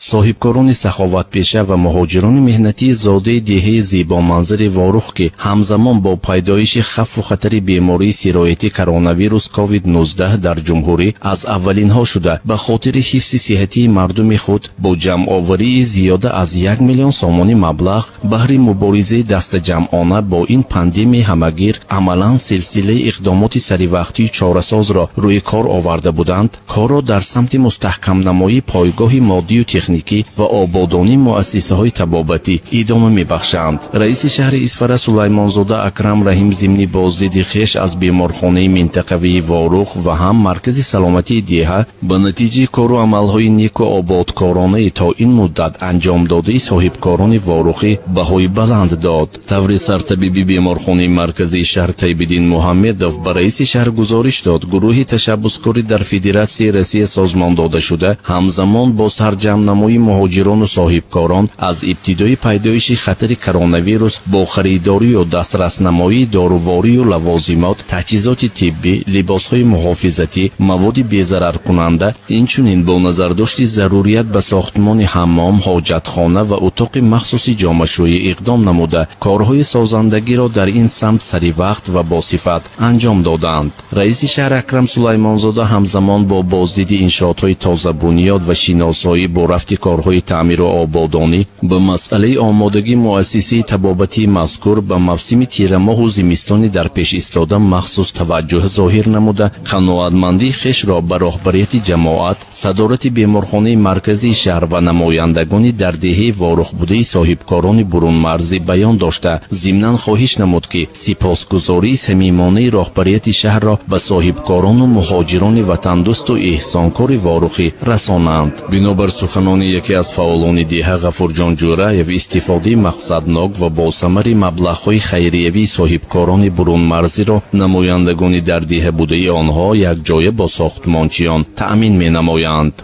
صاحبکاران سخاوتپیشه و مهاجران مهنتی زاده دهه زیبامنظر وارخ که همزمان با پیدایش خف و خطر بیماری سرایتی کرونا ویروس کووید 19 در جمهوری از اولین ها شده به خاطر حفظ صحتی مردم خود با جمع آوری زیاده از 1 میلیون سامانی مبلغ بهر مبارزه دست جمعانه با این پاندمی همگیر عملا سلسله اقدامات سریوقتی چاره‌ساز را روی کار آورده بودند. کار را در سمت مستحکم نمایی پایگاه مادی و تکنیکی و آبادانی مؤسسه های طبابتی ادامه میبخشند. رئیس شهر اصفهان سلیمانزاده اکرم رحیم ضمن بازدید خویش از بیمارخانه منطقوی وارخ و هم مرکز سلامتی دیه به نتیجه کار و عملهای نیک و آبادکارانه تا این مدت انجام داده صاحبکاران وارخی بهای بلند داد. طور سرطبیب بیمارخانه مرکزی شهر طیب‌الدین محمدov به رئیس شهر گزارش داد گروه تشبثکاری در فدراسیون روسیه سازمان داده شده همزمان با سرجم‌نمایی مهاجران و صاحبکاران از ابتدای پیدایش خطر کرونا ویروس با خریداری و دسترس نمایی داروواری و لوازمات، تجهیزات طبی، لباس‌های محافظتی، مواد بی‌ضرر کننده، اینچنین با نظرداشت ضروریت به ساختمان حمام، حاجتخانه و اتاق مخصوص جامه‌شویی اقدام نموده کارهای سازندگی را در این سمت سری وقت و با صفت انجام دادند. رئیس شهر اکرم سلیمانزاده همزمان با بازدید انشاءات‌های تازه بنیاد و شناسایی با رفت کارهای تعمیر و آبادانی به مسئله آمادگی مؤسسه طبابتی مذکور به موسم تیر ماه و زمستان در پیش ایستاده مخصوص توجه ظاهر نموده قناعتمندی خویش را به رهبریت جماعت، صدارت بیمارخانه مرکزی شهر و نمایندگان در دهه وارخ بوده صاحبکاران برون مرزی بیان داشته ضمناً خواهش نمود که سپاسگزاری صمیمانه رهبریت شهر را به صاحبکاران و مهاجران وطن دوست و احسانکار وارخی رسانند. بنابر سخنان یکی از فعالان دیه غفورجان جورایف استفاده مقصدناک و با ثمر مبلغ‌های خیریوی صاحبکاران برون مرزی را نمایندگان در دیه بوده آنها یک جای با ساختمانچیان تأمین می نمایند.